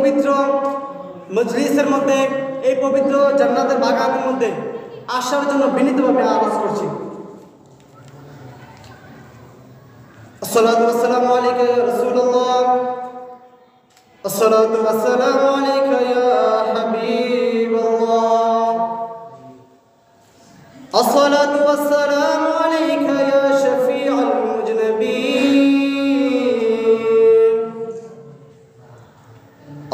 পবিত্র মজলিসের মধ্যে, এই পবিত্র জান্নাতের বাগানের মধ্যে আসার জন্য বিনীতভাবে আরজ করছি। আসসালাতু ওয়াসসালামু আলাইকা ইয়া রাসূলুল্লাহ, আসসালাতু ওয়াসসালামু আলাইকা ইয়া হাবিবাল্লাহ, আসসালাতু ওয়াসসালামু আলাইকা ইয়া শাফিউল মুজনাবিন,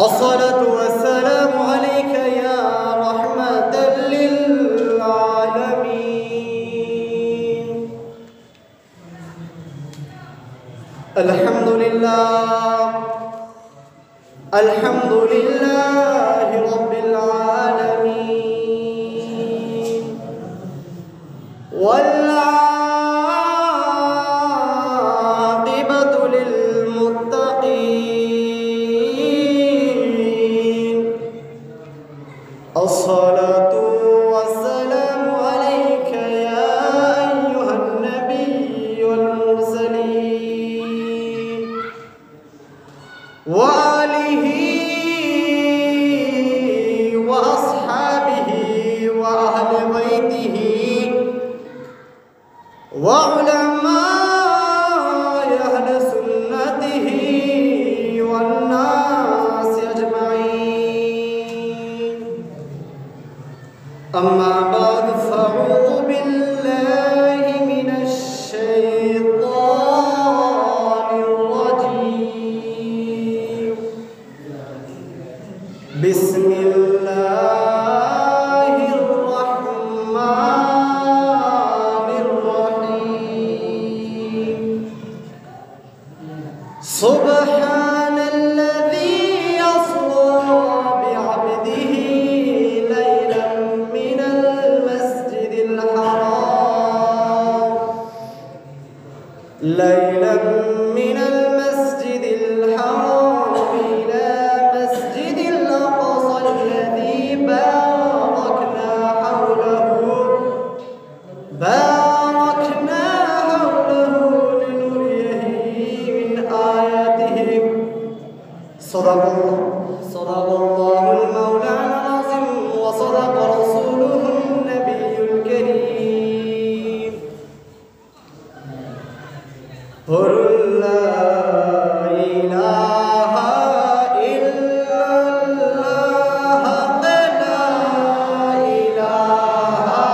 আসসালাতু ওয়াসসালামু আলাইকা ইয়া রাহমাতাল লিল আলামিন। আলহামদুলিল্লাহ, আলহামদুলিল্লাহি রাব্বিল আলামিন, ওয়াল আকিবাতু লিল মুত্তাকিন, আসসালাতু ওয়াসসালামু আলাইকা ইয়া আইয়ুহান নাবিয়্যুল মুরসালিন, ওয়া আলিহি ওয়া আসহাবিহি ওয়া আহলি বাইতিহি ওয়া উলামায়ে আহলি সুন্নাতিহি ওয়ান নাসি আজমাইন। আম্মা বা'দ, ফাআউযু বিল্লাহি মিনাশ শাইতানির রাজীম। বিসমিল্লাহির রাহমানির রাহিম। সুবহানাল্লাযী আসরা বি'আবদিহি লাইলাম মিনাল মাসজিদিল হারাম লাইলাম মিনাল মাসজিদিল হারাম ইলা মাসজিদিল আকসা আল্লাযী বারাকনা হাওলাহু লিনুরিয়াহি মিন আয়াতিহি। সাদাকাল্লাহুল মাওলানাল আযীম ওয়া সাদাকা রাসূলুহুন নাবিয়্যুল কারীম। লা ইলাহা ইল্লাল্লাহ, লা ইলাহা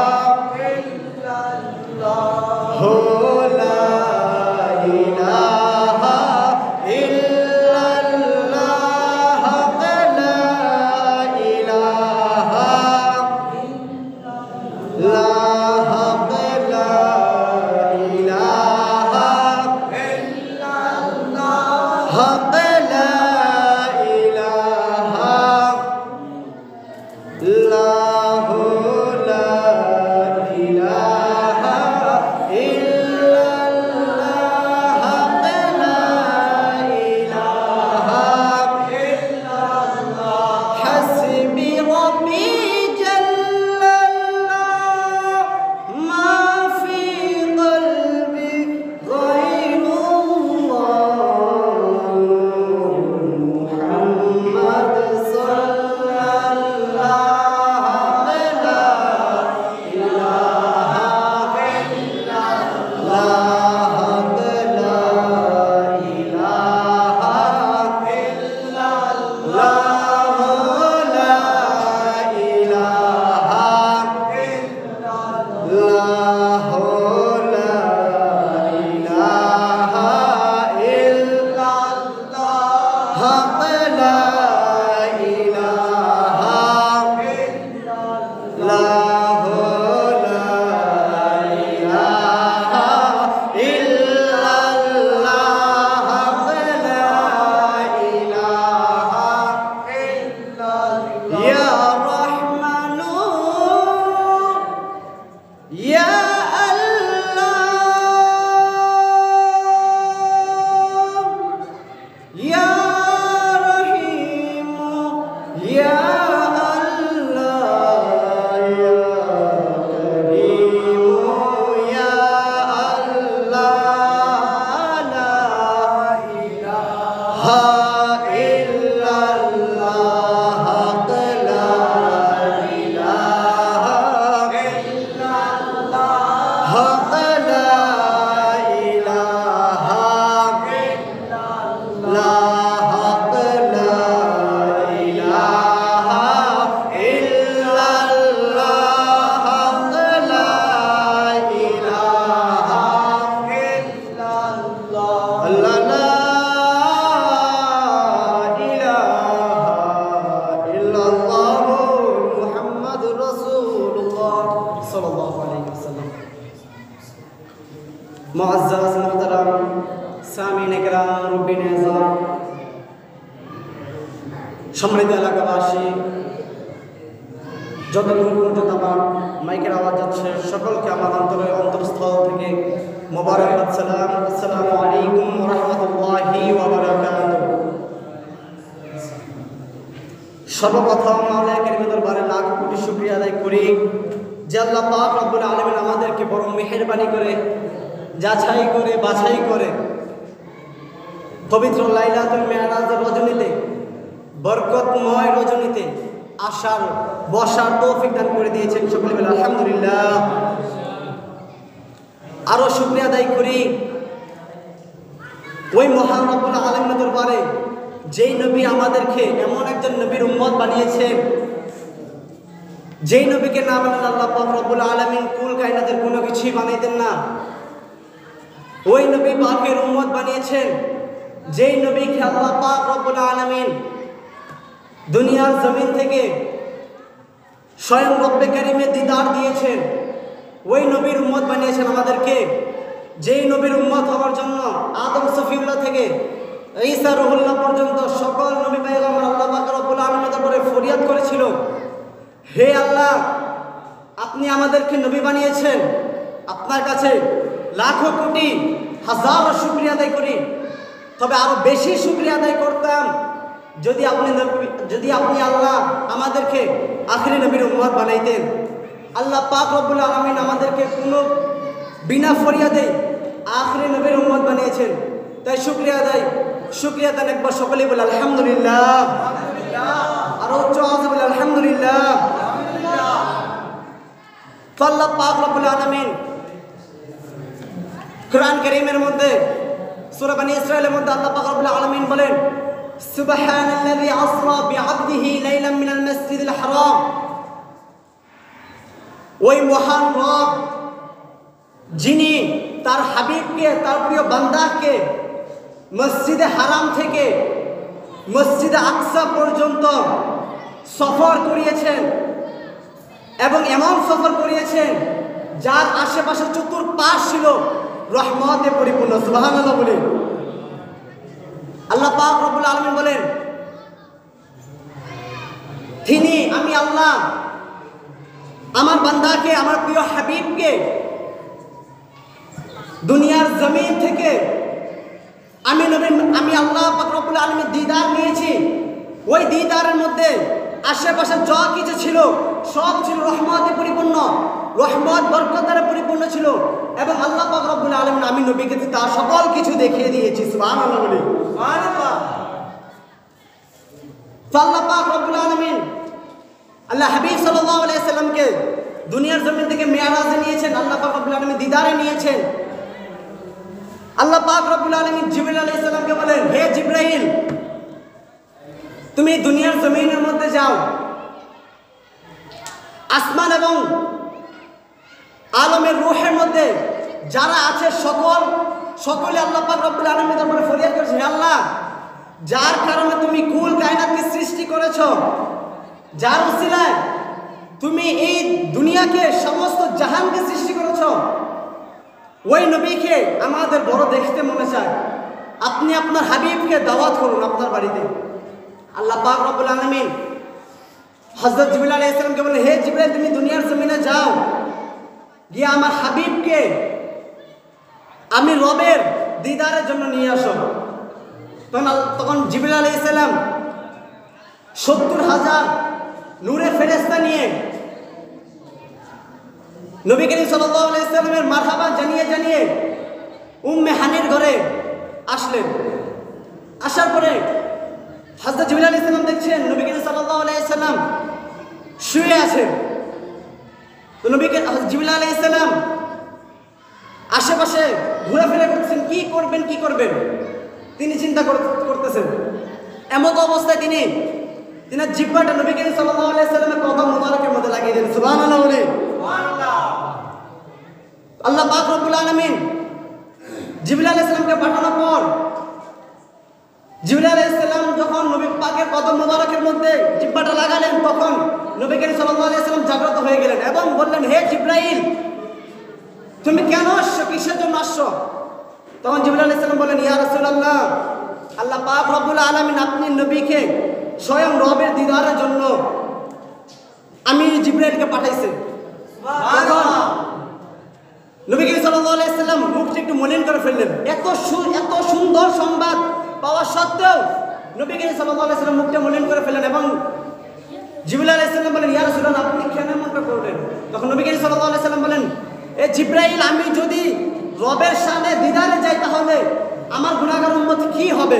ইল্লাল্লাহ, লা ইলাহা ইল্লাল্লাহ, লা ইলাহা লা হক লা ইলাহা ইল্লাল্লাহ, হক লা ইলাহা ইল্লাল্লাহ, লা ইলাহা ইল্লাল্লাহ, হক লা ইলাহা ইল্লাল্লাহ। হাসবি রাব্বি জাল্লাল্লাহ, মা ফি কলবি গায়রুল্লাহ, মুহাম্মাদ সাল্লাল্লাহু লা ইলাহা ইল্লাল্লাহ, লা ইলাহা ইল্লাল্লাহ, লা ইলাহা ইল্লাল্লাহ, লা ইলাহা ইল্লাল্লাহ, হক লা ইলাহা ইল্লাল্লাহ, লা ইলাহা ইল্লাল্লাহ, হক লা ইলাহা ইল্লাল্লাহ। ইয়া রাহমানু ইয়া আল্লাহ, ইয়া রহিম সম্মানিত এলাকাবাসী, যত দূর পর্যন্ত আমার মাইকের আওয়াজ যাচ্ছে, সকলকে আমার অন্তরস্থল থেকে মোবারক সালাম। আসসালামু আলাইকুম ওয়া রাহমাতুল্লাহি ওয়া বারাকাতুহু। সর্বপ্রথম মাওলানা কারীমের দরবারে লাখ কোটি শুকরিয়া আদায় করি যে আল্লাহ পাক রব্বুল আলামিন আমাদেরকে বড় মেহেরবানি করে যাচাই করে বাছাই করে পবিত্র লাইলাতুল মিরাজের রজনীতে, বরকতময় রজনীতে আসার বসার তৌফিক দান করে দিয়েছেন। সকলে বলে আলহামদুলিল্লাহ। আরো শুকরিয়া আদায় করি ওই মহান রব্বুল আলামিনের দরবারে যেই নবী আমাদেরকে এমন একজন নবীর উম্মত বানিয়েছেন, যেই নবীকে না মানলে আল্লাহ পাক রব্বুল আলামিন কুল কায়নাতের কোনো কিছুই বানাইতেন না। ওই নবী পাকের উম্মত বানিয়েছেন যেই নবীকে আল্লাহ পাক রব্বুল আলামিন দুনিয়ার জমিন থেকে স্বয়ং রব্বে কারীমের দিদার দিয়েছেন। ওই নবীর উম্মত বানিয়েছেন আমাদেরকে, যেই নবীর উম্মত হওয়ার জন্য আদম সফিউল্লাহ থেকে ঈসা রুহুল্লাহ পর্যন্ত সকল নবী পয়গম্বর আল্লাহ পাক রব্বুল আলামিনের দরবারে ফরিয়াদ করেছিল, হে আল্লাহ, আপনি আমাদেরকে নবী বানিয়েছেন, আপনার কাছে লাখো কোটি হাজারো শুকরিয়া আদায় করি। তবে আরো বেশি শুকরিয়া আদায় করতাম যদি আপনি আল্লাহ আমাদেরকে আখিরি নবীর উম্মত বানাইতেন। আল্লাহ পাক রব্বুল আলামিন আমাদেরকে কোনো বিনা ফরিয়াদে আখিরি নবীর উম্মত বানিয়েছেন, তাই শুকরিয়া দেন একবার সকলেই বলে আলহামদুলিল্লাহ। আর উচ্চ আওয়াজে বলে আলহামদুলিল্লাহ। তো আল্লাহ পাক রব্বুল আলামিন কোরআন কারীমের মধ্যে সূরা বনী ইসরাঈলের মধ্যে আল্লাহ পাক রব্বুল আলামিন বলেন, সুবহানাল্লাযী আসরা বিআবদিহি লাইলাম মিনাল মাসজিদিল হারাম। ওই মহান রব যিনি তার হাবিবকে, তার প্রিয় বান্দাকে মসজিদে হারাম থেকে মসজিদে আকসা পর্যন্ত সফর করিয়েছেন, এবং এমন সফর করিয়েছেন যার আশেপাশে চতুর্পাশ ছিল রহমতে পরিপূর্ণ। সুবহানাল্লাহ বলে আল্লাহ পাক রব্বুল আলামিন বলেন, আমি আল্লাহ আমার বান্দাকে, আমার প্রিয় হাবিবকে দুনিয়ার জমিন থেকে আমি আল্লাহ পাক রব্বুল আলামিন দিদার নিয়েছি। ওই দিদারের মধ্যে আশেপাশে যা কিছু ছিল সব ছিল রহমতে পরিপূর্ণ, রহমত বরকত দ্বারা পরিপূর্ণ ছিল, এবং আল্লাহ পাক রব্বুল আলামিন আমি নবীকে তার সকল কিছু দেখিয়ে দিয়েছি। সুবহানাল্লাহ বলি সুবহানাল্লাহ। আল্লাহ পাক রব্বুল আলামিন আল্লাহ হাবিব সাল্লাল্লাহু আলাইহি সাল্লামকে দুনিয়ার জমিন থেকে মেরাজে নিয়েছেন, আল্লাহ পাক রব্বুল আলামিন দিদারে নিয়েছেন। আল্লাহ পাক রব্বুল আলামিন জিবরাইল আলাইহিস সালামকে বলেন, হে জিবরাইল, তুমি দুনিয়ার জমিনের মধ্যে যাও, আসমান এবং আলমের রূহের মধ্যে যারা আছে সকলে আল্লাহ পাক রব্বুল আলামিনের দরবারে ফরিয়াদ করেছে, হে আল্লাহ, যার কারণে তুমি কুল কায়নাতকে সৃষ্টি করেছো, যার উসিলায় তুমি এই দুনিয়াকে, সমস্ত জাহানকে সৃষ্টি করেছো, ওই নবীকে আমাদের বড় দেখতে মনে চায়, আপনি আপনার হাবিবকে দাওয়াত করুন আপনার বাড়িতে। আল্লাহ পাক রব্বুল আলামিন হযরত জিবরাইল আলাইহিস সালামকে বলে, হে জিবরাইল, তুমি দুনিয়ার জমিনে যাও, গিয়ে আমার হাবিবকে আমি রবের দিদারের জন্য নিয়ে আসো। তখন জিবরাইল আলাইহিস সালাম ৭০,০০০ নূরের ফেরেশতা নিয়ে নবী করিম সাল্লাল্লাহু আলাইহি সাল্লামের মারহাবা জানিয়ে উম্মে হানির ঘরে আসলেন। আসার পরে হযরত জিবরাইল আলাইহিস সালাম দেখছেন নবী করিম সাল্লাল্লাহু আলাইহি সাল্লাম শুয়ে আছেন। তো জিবরাইল আলাইহিস সালাম আশেপাশে ঘোরাফেরা করতেছেন, কি করবেন তিনি চিন্তা করতেছেন। এমন অবস্থায় তিনি জিহ্বাটা নবী করিম সাল্লাল্লাহু আলাইহি সাল্লামের কদম মুবারকের মধ্যে লাগিয়ে দিলেন। সুবহানাল্লাহ বলে সুবহানাল্লাহ। আল্লাহ পাক রব্বুল আলামিন জিবরাইল আলাইহিস সালামকে পাঠানোর পর জিবরাইল আলাইহিস সালাম যখন নবী পাকের কদম মুবারকের মধ্যে জিহ্বাটা লাগালেন, তখন নবী করিম সাল্লাল্লাহু আলাইহি সাল্লাম জাগ্রত হয়ে গেলেন এবং বললেন, হে জিবরাইল, তুমি কেন আসছো, কিসের জন্য আসছো? তখন জিবরাইল আলাইহিস সালাম বললেন, ইয়া রাসূলুল্লাহ, আল্লাহ পাক রব্বুল আলামিন আপনি নবীকে স্বয়ং রবের দিদারের জন্য আমি জিবরাইলকে পাঠাইছি। নবী করিম সাল্লাল্লাহু আলাইহি সাল্লাম মুখটি একটু মলিন করে ফেললেন। এত সুন্দর সংবাদ পাওয়া সত্ত্বেও নবী করিম সাল্লাল্লাহু আলাইহি সাল্লাম মুখটা মলিন করে ফেললেন এবং জিবরাইল আলাইহিস সালাম বলেন, ইয়া রাসূলুল্লাহ, আপনি কেন এমনটা করলেন? তখন নবী করিম সাল্লাল্লাহু আলাইহি সাল্লাম বলেন, এ জিবরাইল, আমি যদি রবের শানে দিদারে যাই তাহলে আমার গুনাহগার উম্মত কি হবে?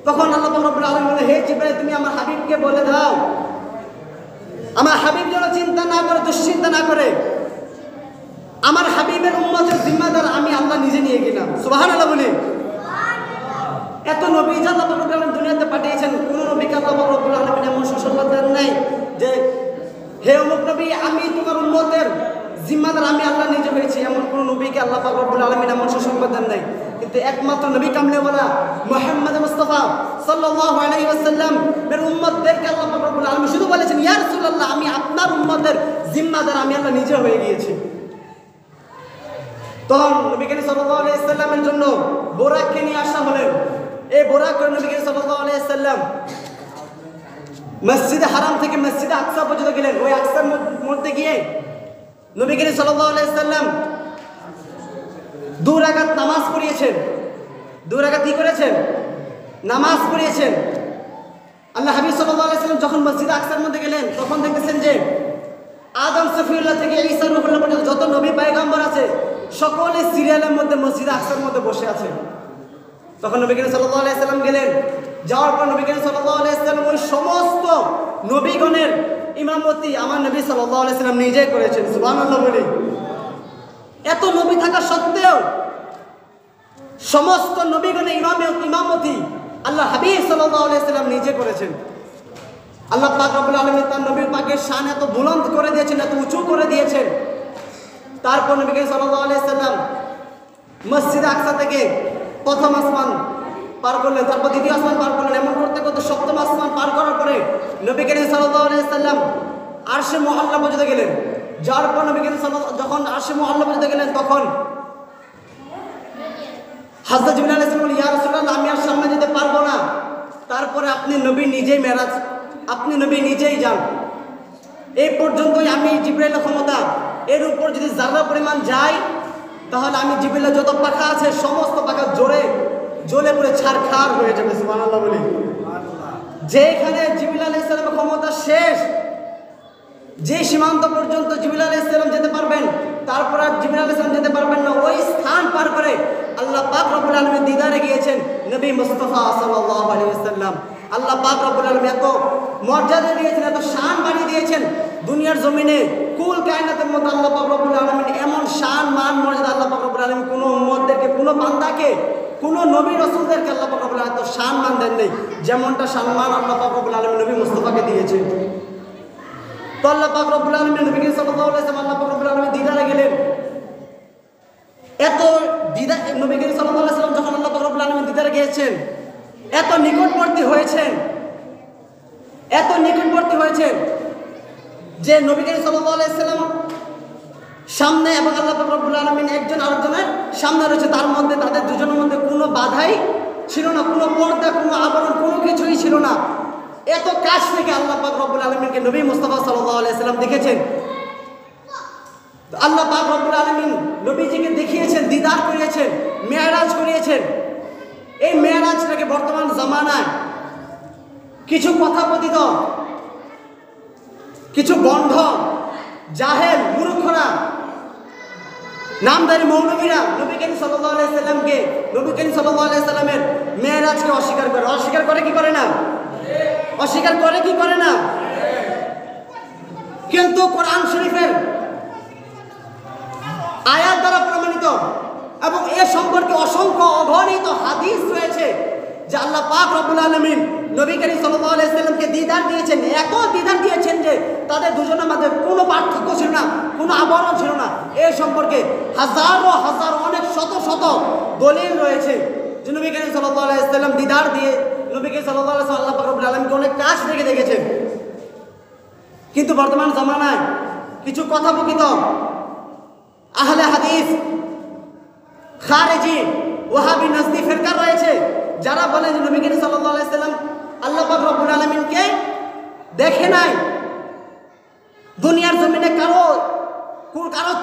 তখন আল্লাহ পাক রব্বুল আলামিন বলেন, হে জিবরাইল, তুমি আমার হাবিবকে বলে দাও, আমার হাবিব যেন চিন্তা না করে, দুশ্চিন্তা না করে, আমার হাবিবের উম্মতের জিম্মাদার আমি আল্লাহ নিজে নিয়ে গেলাম। সুবহানাল্লাহ বলি। এত নবী যে আল্লাহ পাক রব্বুল আলামিন দুনিয়াতে পাঠিয়েছেন, কোন নবীকে আল্লাহ পাক রব্বুল আলামিন এমন সুসংবাদ দেন নাই যে হে অমুক নবী, আমি তোমার উম্মতের জিম্মাদার আমি আল্লাহ নিজে হয়েছি। এমন কোন নবীকে আল্লাহ পাক রব্বুল আলামিন এমন সুসংবাদ দেন নাই। কিন্তু একমাত্র নবী কামলেওয়ালা মুহাম্মদ মুস্তাফা সাল্লাল্লাহু আলাইহি ওয়াসাল্লাম এর উম্মতদেরকে আল্লাহ পাক রব্বুল আলামিন শুধু বলেছেন, ইয়া রাসূলুল্লাহ, আমি আপনার উম্মতের জিম্মাদার আমি আল্লাহ নিজে হয়ে গিয়েছি। তখন নবী করিম সাল্লাল্লাহু আলাইহি ওয়াসাল্লামের জন্য বোরাককে নিয়ে আসা হলেন। এই বোরাক করে নবী করিম সাল্লাল্লাহু আলাইহি ওয়াসাল্লাম মসজিদে হারাম থেকে মসজিদে আকসা পর্যন্ত গেলেন। ওই আকসার মধ্যে গিয়ে নবী করিম সাল্লাল্লাহু আলাইহি ওয়াসাল্লাম 2 রাকাত নামাজ পড়িয়েছেন। 2 রাকাত কি করেছেন? নামাজ পড়িয়েছেন। আল্লাহ হাবিব সাল্লাল্লাহু আলাইহি ওয়াসাল্লাম যখন মসজিদে আকসার মধ্যে গেলেন তখন দেখতেছেন যে আদম সফিউল্লাহ থেকে ঈসা রূহুল্লাহ পর্যন্ত যত নবী পয়গম্বর আছে সকলে সিরিয়ালের মধ্যে মসজিদে আকসার মধ্যে বসে আছে। তখন নবী করিম সাল্লাল্লাহু আলাইহি ওয়াসাল্লাম গেলেন। যাওয়ার পর নবী করিম সাল্লাল্লাহু আলাইহি ওয়াসাল্লাম ওই সমস্ত নবীগণের ইমামতি আমার নবী সাল্লাল্লাহু আলাইহি ওয়াসাল্লাম নিজেই করেছেন। সুবহানাল্লাহ বলি। এত নবী থাকা সত্ত্বেও সমস্ত নবীগণের ইমামতি আল্লাহ হাবিব সাল্লাল্লাহু আলাইহি ওয়াসাল্লাম নিজে করেছেন। আল্লাহ পাক রব্বুল আলামিন তার নবীর পাকের শান এত বুলন্দ করে দিয়েছেন, এত উঁচু করে দিয়েছেন। তারপর নবী করিম সাল্লাল্লাহু আলাইহি ওয়াসাল্লাম মসজিদে আকসা থেকে প্রথম আসমান পার করলেন, তারপর দ্বিতীয় আসমান পার করলেন। এমন করতে করতে সপ্তম আসমান পার করার পরে নবী করিম সাল্লাল্লাহু আলাইহি ওয়াসাল্লাম আরশে মুআল্লা পর্যন্ত গেলেন। যার পর নবী করিম সাল্লাল্লাহু যখন আরশে মুআল্লা পর্যন্ত গেলেন তখন হযরত জিবরাইল আলাইহিস সালাম বলেন, ইয়া রাসূলুল্লাহ, আমি আর সামনে যেতে পারবো না। তারপরে আপনি নবী নিজেই মেরাজ, আপনি নবী নিজেই যান। এই পর্যন্তই আমি জিবরাইলের ক্ষমতা। এর উপর যদি যারা পরিমাণ যায় তাহলে আমি জিবরাইলের যত পাখা আছে সমস্ত পাখা জ্বলে পুড়ে ছারখার হয়ে যাবে। সুবহানাল্লাহ বলি। যেখানে জিবরাইল আলাইহিস সালামের ক্ষমতা শেষ, যে সীমান্ত পর্যন্ত জিবরাইল আলাইহিস সালাম যেতে পারবেন, তারপর আর জিবরাইল আলাইহিস সালাম যেতে পারবেন না। ওই স্থান পার করে আল্লাহ পাক রব্বুল আলামিন দিদারে গিয়েছেন নবী মুস্তাফা সাল্লাল্লাহু আলাইহি ওয়াসাল্লাম। আল্লাহ পাক রব্বুল আলামিন এত মর্যাদা দিয়েছেন, এত শান বাড়িয়ে দিয়েছেন দুনিয়ার জমিনে। কুল কায়নাতের মধ্যে আল্লাহ পাক রব্বুল আলামিন এমন শান মান মর্যাদা আল্লাহ পাক রব্বুল আলামিন কোনো উম্মতদেরকে, কোনো বান্দাকে, কোনো নবী রাসূলদেরকে আল্লাহ পাক রব্বুল আলামিন এত শান মান দেন নেই যেমনটা শান মান আল্লাহ পাক রব্বুল আলামিন নবী মুস্তাফাকে দিয়েছেন। তো আল্লাহ পাক রব্বুল আলামিন নবী সাল্লাল্লাহু আলাইহি ওয়াসাল্লাম আল্লাহ পাক রব্বুল আলামিন দিদারে গেলেন। এত দিদার নবী সাল্লাল্লাহু আলাইহি ওয়াসাল্লাম যখন আল্লাহ পাক রব্বুল আলামিন দিদারে গিয়েছেন, এত নিকটবর্তী হয়েছেন, এত নিকটবর্তী হয়েছেন যে নবী সাল্লাল্লাহু আলাইহি ওয়াসাল্লাম সামনে এবং আল্লাহ পাক রব্বুল আলামিন একজন আরেকজনের সামনে রয়েছে। তার মধ্যে তাদের দুজনের মধ্যে কোনো বাধাই ছিল না, কোনো পর্দা, কোনো আবরণ, কোনো কিছুই ছিল না। এত কাছ থেকে আল্লাহ পাক রব্বুল আলামিনকে নবী মুস্তাফা সাল্লাল্লাহু আলাইহি ওয়াসাল্লাম দেখেছেন। আল্লাহ পাক রব্বুল আলামিন নবীজিকে দেখিয়েছেন, দিদার করিয়েছেন, মেরাজ করিয়েছেন। এই মেরাজটাকে বর্তমান জামানায় কিছু কথাপতিত, কিছু বন্ধ, জাহেল, মূর্খরা, নামধারী মৌলবীরা নবী করিম সাল্লাল্লাহু আলাইহি ওয়াসাল্লামকে, নবী করিম সাল্লাল্লাহু আলাইহি ওয়াসাল্লামের মেরাজকে অস্বীকার করে। অস্বীকার করে কি করে না? অস্বীকার করে কি করে না? কিন্তু কোরআন শরীফের আয়াত দ্বারা প্রমাণিত এবং এ সম্পর্কে অসংখ্য অগণিত হাদিস রয়েছে যে আল্লাহ পাক রব্বুল আলামিন নবী করিম সাল্লাল্লাহু আলাইহি ওয়াসাল্লামকে দিদার দিয়েছেন। এত দিদার দিয়েছেন যে তাদের দুজনের মধ্যে কোনো পার্থক্য ছিল না, কোনো আবরণ ছিল না। এ সম্পর্কে হাজারো হাজার, অনেক শত শত দলিল রয়েছে যে নবী করিম সাল্লাল্লাহু আলাইহি ওয়াসাল্লাম দিদার দিয়ে নবী করিম সাল্লাল্লাহু আলাইহি ওয়াসাল্লাম আল্লাহ পাক রব্বুল আলামিনকে অনেক কাছ থেকে দেখেছেন। কিন্তু বর্তমান জামানায় কিছু কথাবকিত আহলে হাদিস, খারেজি, ওয়াহাবি, নাজদি ফিরকা রয়েছে যারা বলে যে নবী করিম সাল্লাল্লাহু আলাইহি ওয়াসাল্লাম আল্লাহ পাক রব্বুল আলামিনকে দেখে নাই। দুনিয়ার জমিনে কারো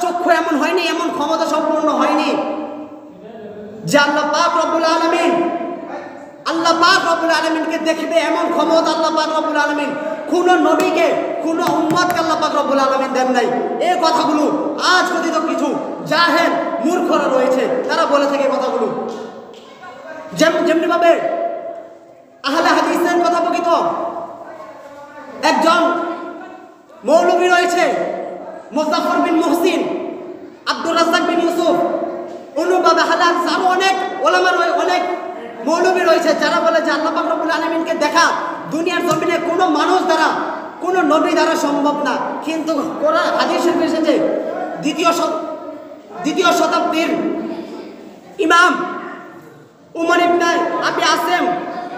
চক্ষু এমন হয়নি, এমন ক্ষমতা সম্পন্ন হয়নি যে আল্লাহ পাক রব্বুল আলামিনকে দেখবে, এমন ক্ষমতা আল্লাহ পাক রব্বুল আলামিন কোন নবীকে, কোন উম্মতকে আল্লাহ পাক রব্বুল আলামিন দেন নাই। এই কথাগুলো আজ কথিত কিছু জাহেল মূর্খরা রয়েছে, তারা বলে থাকে এই কথাগুলো। যেমনি ভাবে আহলে হাদিসের কথা প্রকৃত একজন মৌলবী রয়েছে, মুজাফফর বিন মুহসিন, আব্দুর রাজ্জাক বিন ইউসুফ, অনুভাবে হালাল আরো অনেক ওলামা অনেক মৌলবী রয়েছে যারা বলে যে আল্লাহ পাক রব্বুল আলামিনকে দেখা দুনিয়ার জমিনে কোনো মানুষ দ্বারা, কোনো নবী দ্বারা সম্ভব না। কিন্তু কোরআন হাদিস শরীফে এসেছে দ্বিতীয় শতাব্দীর ইমাম উমর ইবনে আবি আসিম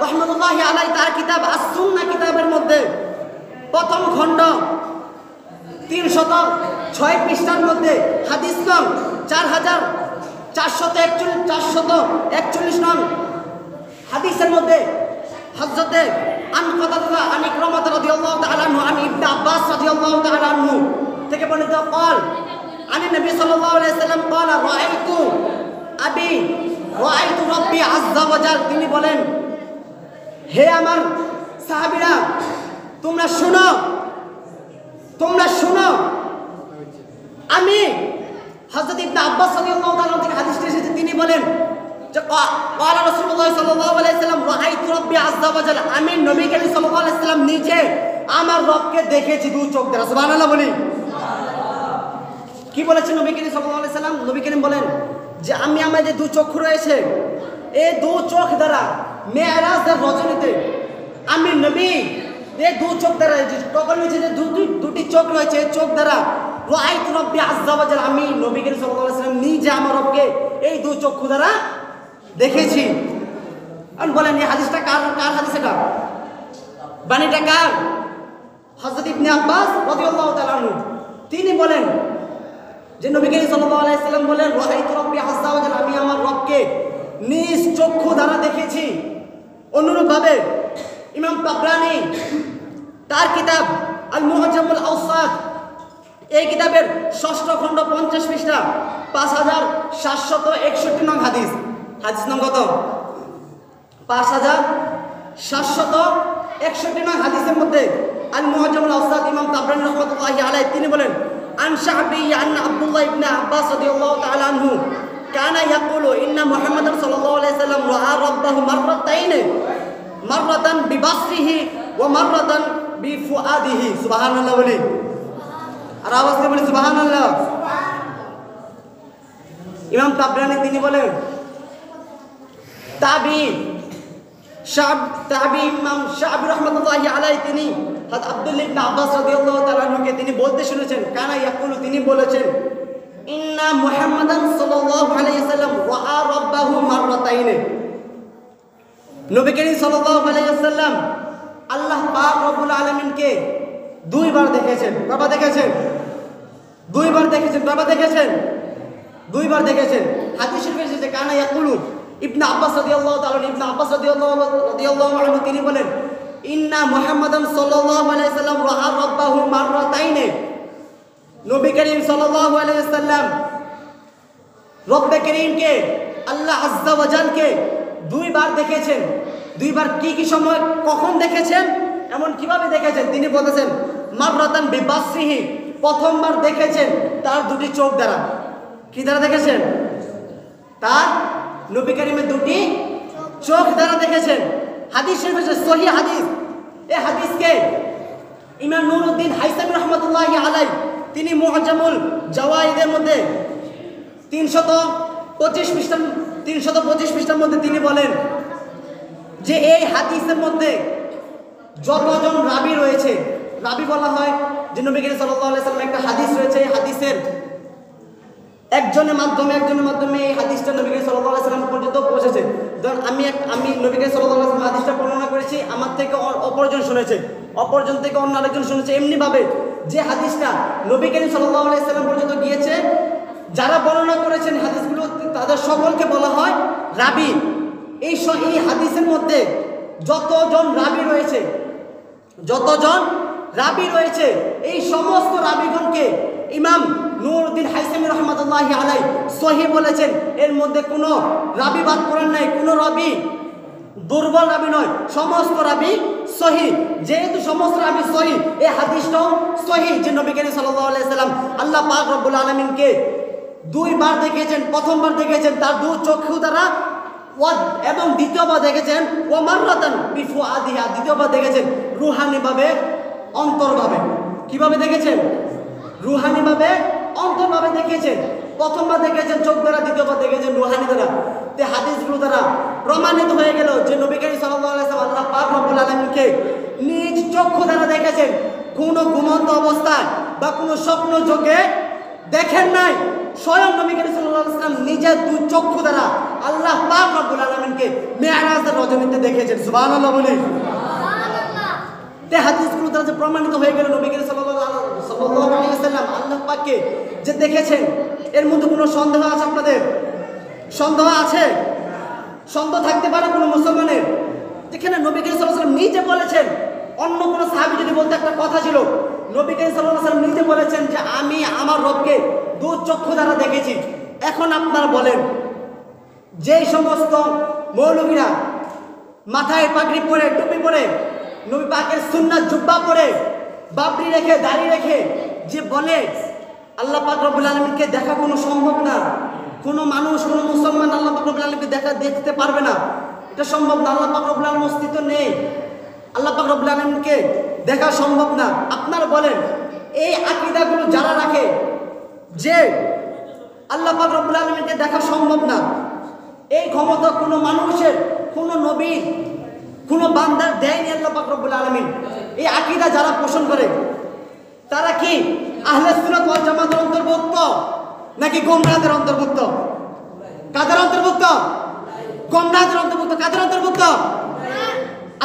রাহমাতুল্লাহি আলাইহি তার কিতাব আস-সুন্নাহ কিতাবের মধ্যে প্রথম খণ্ড 306 পৃষ্ঠার মধ্যে হাদিস নং 4441 নং হাদিসের মধ্যে হযরতে আন কাতাদা আন ইকরামা রাদিয়াল্লাহু তাআলা আনহু আন ইবনে আব্বাস রাদিয়াল্লাহু তাআলা আনহু থেকে বর্ণিত قال আন নবী সাল্লাল্লাহু আলাইহি সাল্লাম قال রাআইতু রাব্বি আযজা ওয়া জাল, তিনি বলেন হে আমার সাহাবীরা তোমরা শোনো, আমি হযরত ইবনে আব্বাস রাদিয়াল্লাহু তাআলা থেকে হাদিসটি এসেছে, তিনি বলেন যে ক্বালা রাসূলুল্লাহ সাল্লাল্লাহু আলাইহি সাল্লাম রাআইতু রাব্বি আযজা ওয়া জাল, আমি নবী করিম সাল্লাল্লাহু আলাইহি সাল্লাম নিজে আমার রবকে দেখেছি দু চোখ দ্বারা। সুবহানাল্লাহ বলি। কি বলেছেন নবী করিম সাল্লাল্লাহু আলাইহি সাল্লাম? নবী করিম বলেন যে আমি আমার যে দু চক্ষু রয়েছে, এই দু চোখ দ্বারা মেরাজের রজনীতে আমি নবী এই দু চোখ দ্বারা কখন হয়েছে যে দুটি চোখ রয়েছে, এই চোখ দ্বারা রাআইতু রাব্বি আযজা ওয়া জাল, আমি নবী করিম সাল্লাল্লাহু আলাইহি সাল্লাম নিজে আমার রবকে এই দু চক্ষু দ্বারা দেখেছি। আর বলেন এই হাদিসটা কার হাদিস? এটা বাণীটা কার? হযরত ইবনে আব্বাস রাদিয়াল্লাহু তাআলা আনহু। তিনি বলেন যে নবী করিম সাল্লাল্লাহু আলাইহি সাল্লাম বলেন রাআইতু রাব্বি আযজা ওয়া জাল, আমি আমার রবকে নিজ চক্ষু দ্বারা দেখেছি। অনুরূপভাবে ইমাম তাবরানী তার কিতাব আল মুআজ্জামুল আওসাত, এই কিতাবের 6ষ্ঠ খণ্ড 50 পৃষ্ঠা 5761 নং হাদিস নং কত? 5761 নং হাদিসের মধ্যে আল মুআজ্জামুল আওসাত ইমাম তাবরানী রাহমাতুল্লাহি আলাইহি তিনি বলেন আন শা'বি আন আব্দুল্লাহ ইবনে আব্বাস রাদিয়াল্লাহু তাআলা আনহু কানা ইয়াকুলু ইন্না মুহাম্মাদান সাল্লাল্লাহু আলাইহি সাল্লাম রাআ রাব্বাহু মাররাতান বিবাসরিহি ওয়া মাররাতান বিফুআদিহি। সুবহানাল্লাহ বলি। আর আওয়াজ দিয়ে বলি সুবহানাল্লাহ। ইমাম তাবরানী তিনি বলেন ইমাম শা'বি রাহমাতুল্লাহি আলাইহি তিনি হযরত আব্দুল্লাহ ইবনে আব্বাস রাদিয়াল্লাহু তাআলা আনহুকে তিনি বলতে শুনেছেন, কানা ইয়াকুলু তিনি বলেছেন ইন্না মুহাম্মাদান সাল্লাল্লাহু আলাইহি সাল্লাম রাআ রাব্বাহু মাররাতাইন, নবী করিম সাল্লাল্লাহু আলাইহি সাল্লাম আল্লাহ পাক রব্বুল আলামিনকে দুইবার দেখেছেন। কয়বার দেখেছেন? দুইবার দেখেছেন। হাদিস শরীফে এসেছে কানা ইয়াকুলু ইবনে আব্বাস রাদিয়াল্লাহু তাআলা রাদিয়াল্লাহু আনহু তিনি বলেন ইন্না মুহাম্মাদান সাল্লাল্লাহু আলাইহি সাল্লাম রাআ রাব্বাহু মাররাতাইন, নবী করিম সাল্লাল্লাহু আলাইহি সাল্লাম রব্বে করিমকে আল্লাহ আযজা ওয়া জালকে দুইবার দেখেছেন। দুইবার কি সময় কখন দেখেছেন, এমন কিভাবে দেখেছেন? তিনি বলেছেন মাররাতান বিবাসরিহি, প্রথমবার দেখেছেন তার দুটি চোখ দ্বারা। কি দ্বারা দেখেছেন? তার নবী করিমের দুটি চোখ দ্বারা দেখেছেন। হাদিস শরীফে সহিহ হাদিস, এই হাদিসকে ইমাম নুরউদ্দিন হাইসামি রাহমাতুল্লাহি আলাইহি তিনি মুআজ্জামুল জাওয়াইদের মধ্যে 325 পৃষ্ঠার মধ্যে তিনি বলেন যে এই হাদিসের মধ্যে যতজন রাবী রয়েছে, রাবী বলা হয় যে নবী করিম সাল্লাল্লাহু আলাইহি সাল্লাম একটা হাদিস রয়েছে, এই হাদিসের একজনের মাধ্যমে এই হাদিসটা নবী করিম সাল্লাল্লাহু আলাইহি সাল্লাম পর্যন্ত পৌঁছেছে। ধরুন আমি নবী করিম সাল্লাল্লাহু আলাইহি সাল্লাম হাদিসটা বর্ণনা করেছি, আমার থেকে অপরজন শুনেছে, অপরজন থেকে অন্য আরেকজন শুনেছে। এমনি ভাবে যে হাদিসটা নবী করিম সাল্লাল্লাহু আলাইহি সাল্লাম পর্যন্ত গিয়েছে, যারা বর্ণনা করেছেন হাদিসগুলো তাদের সকলকে বলা হয় রাবী। এই হাদিসের মধ্যে যতজন রাবি রয়েছে এই সমস্ত রাবিগণকে ইমাম নুরউদ্দিন হাইসামি রহমাতুল্লাহি আলাইহি সহিহ বলেছেন। এর মধ্যে কোনো রাবি বাদ করেন নাই, কোনো রাবি দুর্বল রাবি নয়, সমস্ত রাবি সহিহ। যেহেতু সমস্ত রাবি সহিহ, এই হাদিসটাও সহিহ যে নবী করিম সাল্লাল্লাহু আলাইহি সাল্লাম আল্লাহ পাক রব্বুল আলামিনকে দুইবার দেখেছেন। প্রথমবার দেখেছেন তার দু চক্ষু দ্বারা, এবং দ্বিতীয়বার দেখেছেন ওয়ামাররাতান বিফুআদিহা, দ্বিতীয়বার দেখেছেন রুহানিভাবে, অন্তরভাবে। কিভাবে দেখেছেন? রুহানিভাবে, অন্তরভাবে দেখেছেন। প্রথমবার দেখেছেন চোখ দ্বারা, দ্বিতীয়বার দেখেছেন রুহানি দ্বারা। তে হাদিসগুলো দ্বারা প্রমাণিত হয়ে গেল যে নবী করিম সাল্লাল্লাহু আলাইহি ওয়াসাল্লাম আল্লাহ পাক রব্বুল আলামিনকে নিজ চক্ষু দ্বারা দেখেছেন। কোনো ঘুমন্ত অবস্থায় বা কোনো স্বপ্ন যোগে দেখেন নাই। স্বয়ং নবী করিম সাল্লাল্লাহু আলাইহি ওয়াসাল্লাম নিজের দুই চক্ষু দ্বারা আল্লাহ পাক রব্বুল আলামিনকে মেরাজের রজনীতে দেখেছেন। সুবহানাল্লাহ বলি। তে হাদিসগুলো দ্বারা যে প্রমাণিত হয়ে গেল নবী করিম সাল্লাল্লাহু আলাইহি ওয়াসাল্লাম আল্লাহ পাককে যে দেখেছেন, এর মধ্যে কোনো সন্দেহ আছে আপনাদের? সন্দেহ আছে? সন্দেহ থাকতে পারে কোনো মুসলমানের? যেখানে নবী করিম সাল্লাল্লাহু আলাইহি ওয়াসাল্লাম নিজে বলেছেন, অন্য কোনো সাহাবী যদি বলতে একটা কথা ছিল, নবী করিম সাল্লাল্লাহু আলাইহি ওয়াসাল্লাম নিজে বলেছেন যে আমি আমার রবকে দু চক্ষু দ্বারা দেখেছি। এখন আপনারা বলেন, যেই সমস্ত মৌলবীরা মাথায় পাগড়ি পরে, টুপি পরে, নবী পাকের সুন্নাত জুব্বা পরে, বাবরি রেখে, দাড়ি রেখে যে বলে আল্লাহ পাক রব্বুল আলামিনকে দেখা কোনো সম্ভব না, কোনো মানুষ, কোনো মুসলমান আল্লাহ পাক রব্বুল আলামিনকে দেখতে পারবে না, এটা সম্ভব না, আল্লাহ পাক রব্বুল আলামিনের অস্তিত্ব নেই, আল্লাহ পাক রব্বুল আলামিনকে দেখা সম্ভব না। আপনারা বলেন, এই আকীদাগুলো যারা রাখে যে আল্লাহ পাক রব্বুল আলামিনকে দেখা সম্ভব না, এই ক্ষমতা কোনো মানুষের, কোনো নবীর, কোনো বান্দার দেয়নি আল্লাহ পাক রব্বুল আলামিন। এই আকীদা যারা পোষণ করে তারা কি আহলে সুন্নাত ওয়াল জামাতের অন্তর্ভুক্ত নাকি গোমরাহদের অন্তর্ভুক্ত? কাদের অন্তর্ভুক্ত? গোমরাহদের অন্তর্ভুক্ত। কাদের অন্তর্ভুক্ত?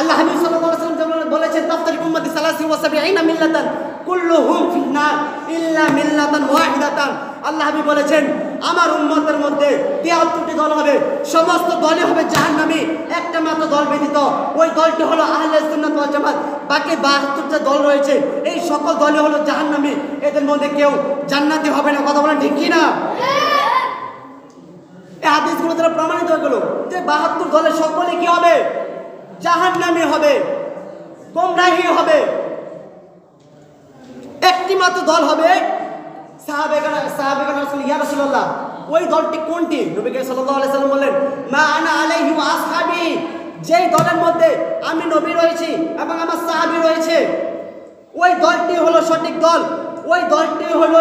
আল্লাহ হাবিব সাল্লাল্লাহু আলাইহি ওয়াসাল্লাম বলেছেন, তাফতারিকু উম্মতি 73 মিল্লাতান কুল্লুহুম ফিন্নার ইল্লা মিল্লাতান ওয়াহিদাতান। আল্লাহ হাবিব বলেছেন, আমার উম্মতের মধ্যে 73টি দল হবে, সমস্ত দলই হবে জাহান্নামী, একটা মাত্র দল ব্যতীত, ওই দলটি হলো আহলে সুন্নাত ওয়াল জামাত। বাকি 72টা দল রয়েছে, এই সকল দলই হলো জাহান্নামী, এদের মধ্যে কেউ জান্নাতি হবে না। কথা বলেন ঠিক কি না? এই হাদিসগুলো দ্বারা প্রমাণিত হয়ে গেল যে 72 দলের সকলে কি হবে? জাহান্নামী হবে, গোমরাহী হবে। একটি মাত্র দল হবে সাহাবেগণ রাসূল, ইয়া রাসূলুল্লাহ ওই দলটি কোনটি? নবী করিম সাল্লাল্লাহু আলাইহি সাল্লাম বললেন, মা আনা আলাইহি ওয়া আসহাবি, যেই দলের মধ্যে আমি নবী রয়েছি এবং আমার সাহাবী রয়েছে, ওই দলটি হলো সঠিক দল, ওই দলটি হলো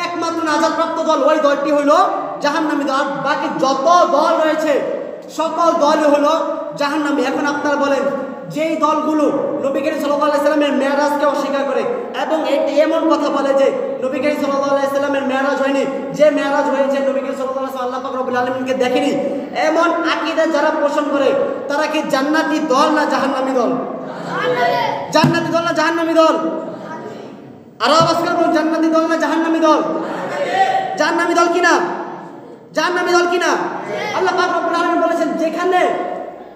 একমাত্র নাজাতপ্রাপ্ত দল, ওই দলটি হলো জাহান্নামী দল। আর বাকি যত দল রয়েছে সকল দলই হলো জাহান্নামী। এখন আপনারা বলেন, যেই দলগুলো নবী করিম সাল্লাল্লাহু আলাইহি সাল্লামের মেরাজকে অস্বীকার করে এবং এমন কথা বলে যে নবী করিম সাল্লাল্লাহু আলাইহি সাল্লামের মেরাজ হয়নি, যে মেরাজ হয়েছে নবী করিম সাল্লাল্লাহু আলাইহি সাল্লাম আল্লাহ পাক রব্বুল আলামিনকে দেখেনি, এমন আকীদা যারা পোষণ করে তারা কি জান্নাতি দল না জাহান্নামী দল? জান্নাতি দল না জাহান্নামী দল? আর আওয়াজ করে বলুন, জান্নাতি দল না জাহান্নামী দল? জাহান্নামী দল কিনা? জাহান্নামী দল কিনা? আল্লাহ পাক রব্বুল আলামিন বলেছেন, যেখানে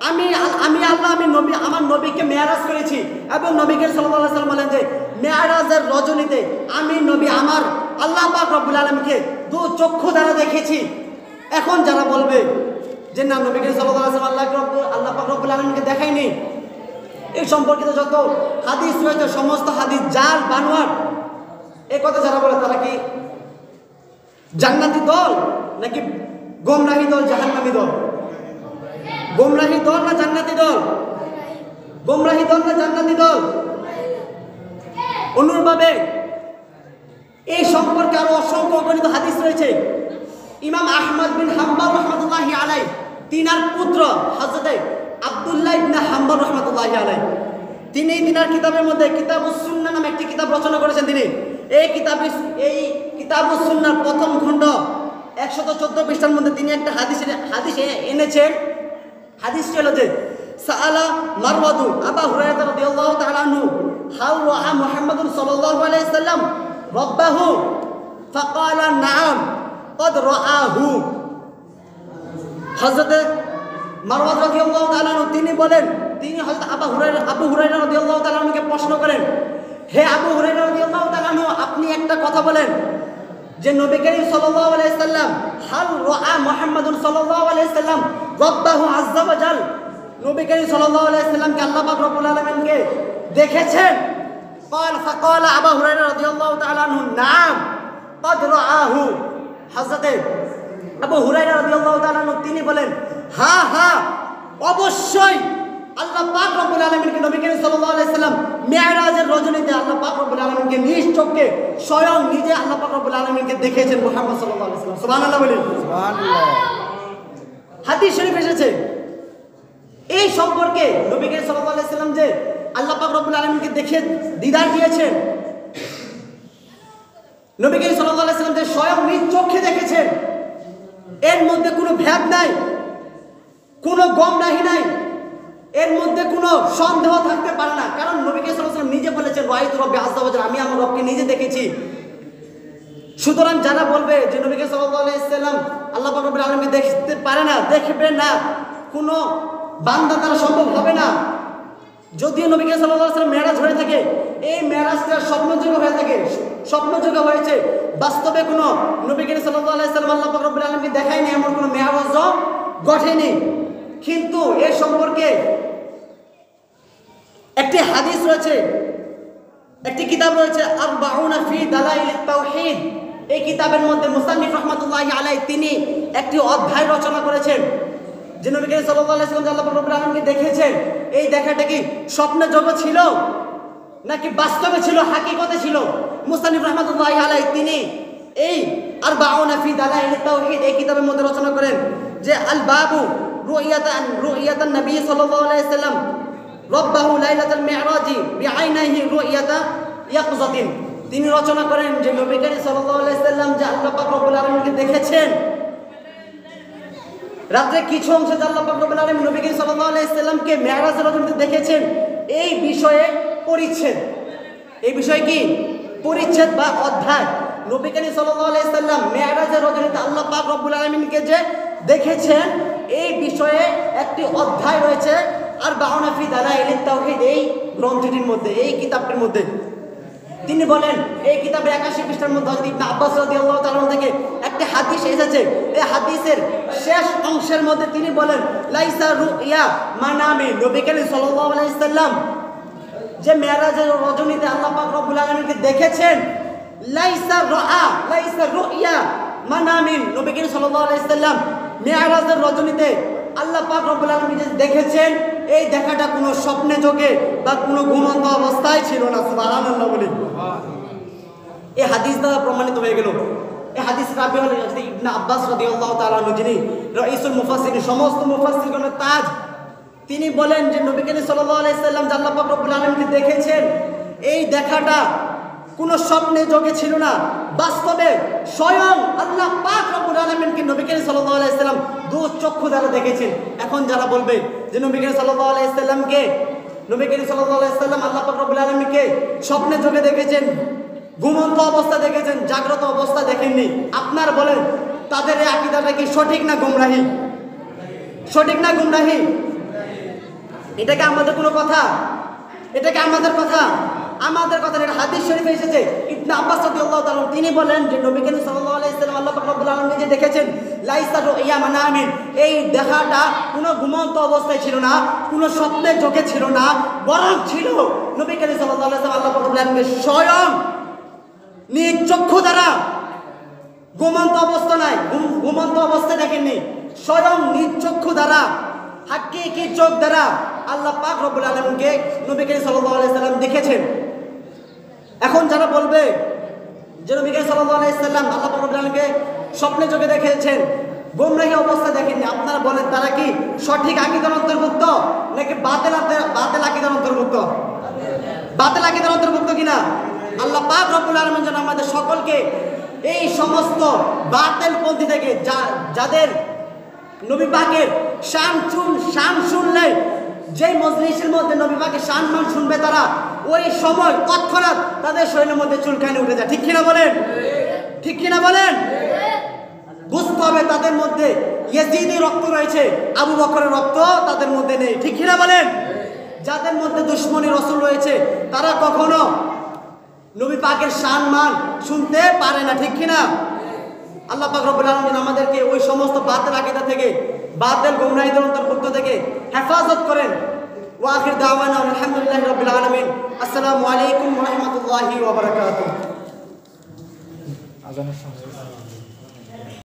আমি আল্লাহ নবী আমার নবীকে মেরাজ করেছি এবং নবী করিম সাল্লাল্লাহু আলাইহি সাল্লাম বলেন যে মেরাজের রজনীতে আমি নবী আমার আল্লাহ পাক রব্বুল আলামিনকে দু চক্ষু দ্বারা দেখেছি। এখন যারা বলবে যে না, নবী করিম সাল্লাল্লাহু আলাইহি সাল্লাম আল্লাহ পাক রব্বুল আলামিনকে দেখায়নি, এই সম্পর্কিত যত হাদিস রয়েছে সমস্ত হাদিস জাল বানোয়াট, এই কথা যারা বলে তারা কি জান্নাতি দল নাকি গোমরাহী দল, জাহান্নামী দল? গোমরাহী দল না জান্নাতি দল? গোমরাহী দল না জান্নাতি দল? অনুরূপভাবে এই সম্পর্কে আরো অসংখ্য অগণিত হাদিস রয়েছে। ইমাম আহমদ বিন হাম্বল রাহমাতুল্লাহি আলাইহি, তিনার পুত্র হযরত আব্দুল্লাহ ইবনে হাম্বল রাহমাতুল্লাহি আলাইহি, তিনি তিনার কিতাবের মধ্যে কিতাবুস সুন্নাহ নামে একটি কিতাব রচনা করেছেন। তিনি এই কিতাবুস সুন্নাহর প্রথম খণ্ড 114 পৃষ্ঠার মধ্যে তিনি একটা হাদিস এনেছেন। হাদিসটি হলো যে সাআলা মারওয়াদু আবু হুরায়রা রাদিয়াল্লাহু তাআলা আনহু হাল রাআ মুহাম্মাদুন সাল্লাল্লাহু আলাইহি সাল্লাম রাব্বাহু ফাকালা নাআম ক্বাদ রাআহু। হযরত মারওয়াদ রাদিয়াল্লাহু তাআলা আনহু তিনি বলেন তিনি হযরত আবু হুরায়রা রাদিয়াল্লাহু তাআলা আনহুকে প্রশ্ন করেন, হে আবু হুরায়রা রাদিয়াল্লাহু তাআলা আনহু, আপনি একটা কথা বলেন যে নবী করিম সাল্লাল্লাহু আলাইহি সাল্লাম হাল রাআ মুহাম্মাদুন সাল্লাল্লাহু আলাইহি সাল্লাম রাব্বাহু আযজা ওয়া জাল, নবী করিম সাল্লাল্লাহু আলাইহি সাল্লামকে আল্লাহ পাক রব্বুল আলামিনকে দেখেছেন? ফাকাল আবু হুরায়রা রাদিয়াল্লাহু তাআলা আনহু নাম ক্বাদ রাআহু। হযরত আবু হুরায়রা রাদিয়াল্লাহু তাআলা আনহু তিনি বলেন, হ্যাঁ হ্যাঁ অবশ্যই আল্লাহ পাক রব্বুল আলামিনকে নবী করিম সাল্লাল্লাহু আলাইহি সাল্লাম মিরাজের রজনীতে আল্লাহ পাক রব্বুল আলামিনকে নিজ চোখে স্বয়ং নিজে আল্লাহ পাক রব্বুল আলামিনকে দেখেছেন মুহাম্মদ সাল্লাল্লাহু আলাইহি সাল্লাম। সুবহানাল্লাহ বলেন। সুবহানাল্লাহ। হাদিস শরীফ এসেছে এই সম্পর্কে নবী করিম সাল্লাল্লাহু আলাইহি সাল্লাম যে আল্লাহ পাক রব্বুল আলামিনকে দেখে দিদার দিয়েছেন, নবী করিম সাল্লাল্লাহু আলাইহি সাল্লাম যে স্বয়ং নিজ চোখে দেখেছেন, এর মধ্যে কোনো ভেদ নাই, কোনো গোমরাহি নাই, এর মধ্যে কোনো সন্দেহ থাকতে পারে না। কারণ নবী করিম সাল্লাল্লাহু আলাইহি ওয়াসাল্লাম নিজে বলেছেন, রাআইতু রাব্বি আযজা ওয়া জাল, আমি আমার রবকে নিজে দেখেছি। সুতরাং যারা বলবে যে নবী করিম সাল্লাল্লাহু আলাইহি ওয়াসাল্লাম আল্লাহ পাক রব্বুল আলামিনকে দেখতে পারে না, দেখবে না, কোনো বান্দা দ্বারা সম্ভব হবে না। যদিও নবী করিম সাল্লাল্লাহু আলাইহি ওয়াসাল্লাম মেরাজ হয়ে থাকে, এই মেরাজটা স্বপ্নযোগ্য হয়ে থাকে, স্বপ্নযোগ্য হয়েছে, বাস্তবে কোনো নবী করিম সাল্লাল্লাহু আলাইহি ওয়াসাল্লাম আল্লাহ পাক রব্বুল আলামিনকে দেখায়নি, এমন কোনো মেরাজও ঘটেনি। কিন্তু এর সম্পর্কে একটি হাদিস রয়েছে, একটি কিতাব রয়েছে আরবাউনা ফি দালাইলিত তাওহীদ। এই কিতাবের মধ্যে মুসান্নিফ রাহমাতুল্লাহি আলাইহি তিনি একটি অধ্যায় রচনা করেছেন যে নবী করিম সাল্লাল্লাহু আলাইহি ওয়াসাল্লাম আল্লাহ রাব্বুল আলামিনকে দেখেছেন, এই দেখাটা কি স্বপ্নে জগৎ ছিল নাকি বাস্তবে ছিল, হাকিকতে ছিল? মুসান্নিফ রাহমাতুল্লাহি আলাইহি তিনি এই আরবাউনা ফি দালাইলিত তাওহীদ এই কিতাবের মধ্যে রচনা করেন যে আল বাবু রুইয়াতান নবী সাল্লাল্লাহু আলাইহি ওয়াসাল্লাম রাব্বাহু লাইলাতুল মিরাজি বিআইনাহি রুইয়াতা ইয়াকযাতিন। তিনি রচনা করেন যে নবী করিম সাল্লাল্লাহু আলাইহি ওয়াসাল্লাম যে আল্লাহ পাক রব্বুল আলামিনকে দেখেছেন রাতে, কিছু অংশে আল্লাহ পাক রব্বুল আলামিন নবী করিম সাল্লাল্লাহু আলাইহি ওয়াসাল্লামকে মিরাজের রজনীতে দেখেছেন, এই বিষয়ে পরিচ্ছেদ, এই বিষয় কি পরিচ্ছেদ বা অধ্যায়। নবী করিম সাল্লাল্লাহু আলাইহি ওয়াসাল্লাম মিরাজের রজনীতে আল্লাহ পাক রব্বুল আলামিনকে যে দেখেছেন, এই বিষয়ে একটি অধ্যায় রয়েছে আরবাউনা ফি দালাইলিত তাওহীদ এই গ্রন্থটির মধ্যে, এই কিতাবটির মধ্যে। তিনি বলেন এই কিতাবে 81 পৃষ্ঠার মধ্যে হযরত ইবনে আব্বাস রাদিয়াল্লাহু তাআলা থেকে একটি হাদিস এসেছে। এই হাদিসের শেষ অংশের মধ্যে তিনি বলেন, লাইসা রুইয়া মানামি, নবী করিম সাল্লাল্লাহু আলাইহি ওয়াসাল্লাম যে মিরাজের রজনীতে আল্লাহ পাক রব্বুল আলামিনকে দেখেছেন, লাইসা রুইয়া মানামি, নবী করিম সাল্লাল্লাহু আলাইহি ওয়াসাল্লাম মিরাজের রজনীতে আল্লাহ পাক রব্বুল আলামিন দেখেছেন, এই দেখাটা কোনো স্বপ্নে যোগে বা কোনো ঘুমন্ত অবস্থায় ছিল না। সুবহানাল্লাহ বলি। এই হাদিস দ্বারা প্রমাণিত হয়ে গেল। এই হাদিস রাবি হলেন ইবনে আব্বাস রাদিয়াল্লাহু তাআলা আনহু, যিনি রাইসুল মুফাসসিরিন, সমস্ত মুফাসসিরগণের তাজ। তিনি বলেন যে নবী করিম সাল্লাল্লাহু আলাইহি ওয়াসাল্লাম যে আল্লাহ পাক রব্বুল আলামিনকে দেখেছেন, এই দেখাটা কোনো স্বপ্নে যোগে ছিল না, বাস্তবে স্বয়ং আল্লাহ পাক রব্বুল আলামিনকে নবী করিম সাল্লাল্লাহু আলাইহি ওয়াসাল্লাম দু চক্ষু দ্বারা দেখেছেন। এখন যারা বলবে যে নবী করিম সাল্লাল্লাহু আলাইহি ওয়াসাল্লামকে আল্লাহ পাক রব্বুল আলামিনকে স্বপ্নে যোগে দেখেছেন, ঘুমন্ত অবস্থা দেখেছেন, জাগ্রত অবস্থা দেখেননি, আপনার বলেন তাদের এই আকীদাটা কি সঠিক না গুমরাহি? সঠিক না গুমরাহি? এটা কি আমাদের কোনো কথা? এটা কি আমাদের কথা? আমাদের কথা। এটা হাদিস শরীফে এসেছে। ইবনে আব্বাস রাদিয়াল্লাহু তাআলা তিনি বলেন যে নবী করিম সাল্লাল্লাহু আলাইহি ওয়াসাল্লাম আল্লাহ পাক রব্বুল আলামিন নিজে দেখেছেন, লাইসা রুইয়া মানামিন, এই দেখাটা কোনো ঘুমন্ত অবস্থায় ছিল না, কোনো স্বপ্নের চোখে ছিল না, বরং ছিল নবী করিম সাল্লাল্লাহু আলাইহি ওয়াসাল্লাম আল্লাহ পাক রব্বুল আলামিন স্বয়ং নিজ চক্ষু দ্বারা, ঘুমন্ত অবস্থা নাই, ঘুমন্ত অবস্থা দেখেননি, স্বয়ং নিজ চক্ষু দ্বারা, হাকিকি চোখ দ্বারা আল্লাহ পাক রব্বুল আলামিনকে নবী করিম সাল্লাল্লাহু আলাইহি ওয়াসাল্লাম দেখেছেন। এখন যারা বলবে যে নবী করিম সাল্লাল্লাহু আলাইহি ওয়াসাল্লাম আল্লাহ পাক রব্বুল আলামিনকে স্বপ্নে চোখে দেখেছেন, গোমরাহি অবস্থা দেখেননি, আপনারা বলেন তারা কি সঠিক আকীদার অন্তর্ভুক্ত নাকি বাতিল আকীদার অন্তর্ভুক্ত? বাতিল আকীদার অন্তর্ভুক্ত কিনা? আল্লাহ পাক রব্বুল আলামিন যেন আমাদের সকলকে এই সমস্ত বাতিল পন্থী থেকে, যাদের নবী পাকের শান শুনলে, যেই মজলিসের মধ্যে নবী পাকের শান মান শুনবে তারা ওই সময় তৎক্ষণাৎ তাদের শরীরের মধ্যে চুলকানি উঠে যায়। ঠিক কিনা বলেন? ঠিক কিনা বলেন? বুঝতে হবে তাদের মধ্যে ইয়াজিদি রক্ত রয়েছে, আবু বকরের রক্ত তাদের মধ্যে নেই। ঠিক কিনা বলেন? যাদের মধ্যে দুশ্মনী রসুল রয়েছে, তারা কখনো নবী পাকের শান মান শুনতে পারে না, ঠিক কিনা? আল্লাহ পাক রব্বুল আলামিন আমাদেরকে ওই সমস্ত বাতিল আকীদা থেকে, বাতিল গুমরাহিদের অন্তর্ভুক্ত থেকে হেফাজত করেন। ওয়া আখির দাওয়ানা আলহামদুলিল্লাহি রাব্বিল আলামিন। আসসালামু আলাইকুম ওয়া রাহমাতুল্লাহি ওয়া বারাকাতুহু।